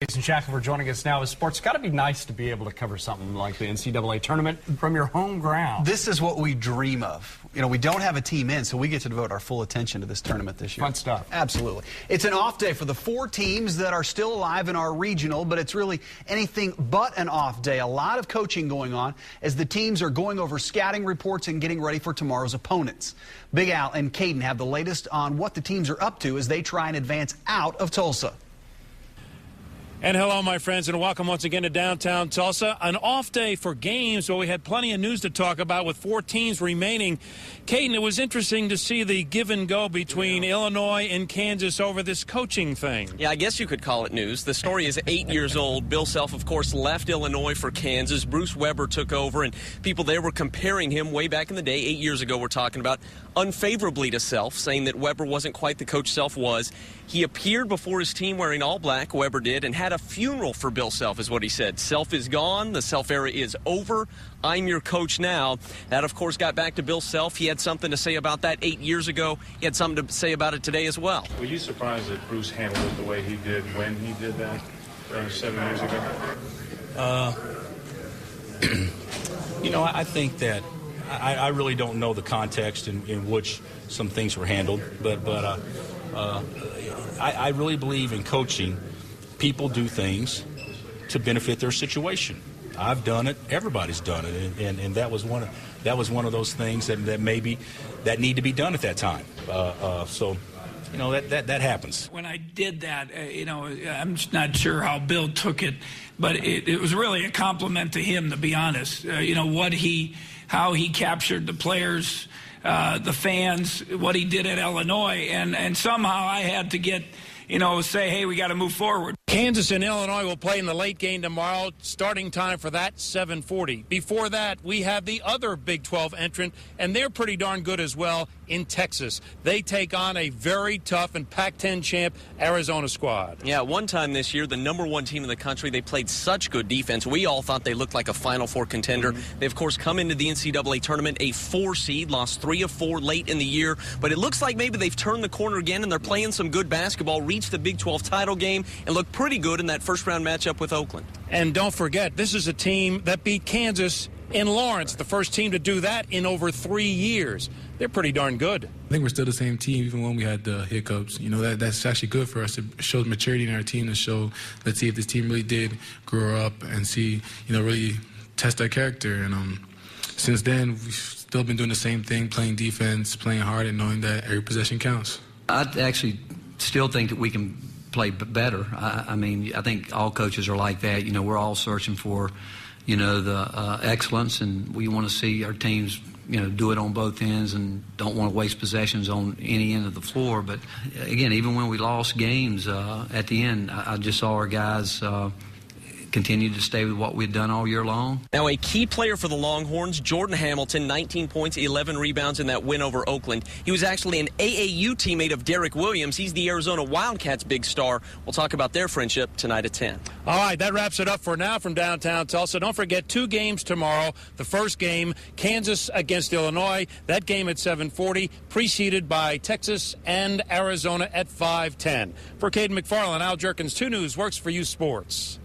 Jason Shackelford joining us now. Sports got to be nice to be able to cover something like the NCAA tournament from your home ground. This is what we dream of. You know, we don't have a team in, so we get to devote our full attention to this tournament this year. Fun stuff. Absolutely. It's an off day for the 4 teams that are still alive in our regional, but it's really anything but an off day. A lot of coaching going on as the teams are going over scouting reports and getting ready for tomorrow's opponents. Big Al and Caden have the latest on what the teams are up to as they try and advance out of Tulsa. And hello, my friends, and welcome once again to downtown Tulsa. An off day for games, but we had plenty of news to talk about with 4 teams remaining. Caden, it was interesting to see the give and go between Illinois and Kansas over this coaching thing. Yeah, I guess you could call it news. The story is 8 years old. Bill Self, of course, left Illinois for Kansas. Bruce Weber took over, and people there were comparing him way back in the day, 8 years ago, we're talking about, unfavorably to Self, saying that Weber wasn't quite the coach Self was. He appeared before his team wearing all black, Weber did, and had a funeral for Bill Self, is what he said. Self is gone. The Self era is over. I'm your coach now. That, of course, got back to Bill Self. He had something to say about that 8 years ago. He had something to say about it today as well. Were you surprised that Bruce handled it the way he did when he did that 7 years ago? You know, I think that I really don't know the context in which some things were handled, but I really believe in coaching. People do things to benefit their situation. I've done it. Everybody's done it, and that was one of those things that maybe that need to be done at that time. So, you know, that happens. When I did that, you know, I'm just not sure how Bill took it, but it was really a compliment to him, to be honest. You know, how he captured the players, the fans, what he did at Illinois, and somehow I had to get, you know, say, hey, we got to move forward. Kansas and Illinois will play in the late game tomorrow. Starting time for that, 7:40. Before that, we have the other Big 12 entrant, and they're pretty darn good as well, in Texas. They take on a very tough and Pac-10 champ Arizona squad. Yeah, one time this year, the #1 team in the country, they played such good defense. We all thought they looked like a Final Four contender. They, of course, come into the NCAA tournament a 4 seed, lost 3 of 4 late in the year. But it looks like maybe they've turned the corner again, and they're playing some good basketball, reached the Big 12 title game, and looked pretty good in that first-round matchup with Oakland. And don't forget, this is a team that beat Kansas in Lawrence, the first team to do that in over 3 years. They're pretty darn good. I think we're still the same team even when we had the hiccups. You know, that's actually good for us. It shows maturity in our team to show, let's see if this team really did grow up and see, you know, really test our character. And since then, we've still been doing the same thing, playing defense, playing hard, and knowing that every possession counts. I actually still think that we can play better. I mean, I think all coaches are like that. You know, we're all searching for, you know, the excellence, and we want to see our teams, you know, do it on both ends and don't want to waste possessions on any end of the floor. But again, even when we lost games at the end, I just saw our guys continue to stay with what we'd done all year long. Now, a key player for the Longhorns, Jordan Hamilton, 19 points, 11 rebounds in that win over Oakland. He was actually an AAU teammate of Derek Williams. He's the Arizona Wildcats' big star. We'll talk about their friendship tonight at 10. All right, that wraps it up for now from downtown Tulsa. Don't forget 2 games tomorrow. The first game, Kansas against Illinois. That game at 7:40, preceded by Texas and Arizona at 5:10. For Caden McFarland, Al Jerkins, 2 News, Works for You Sports.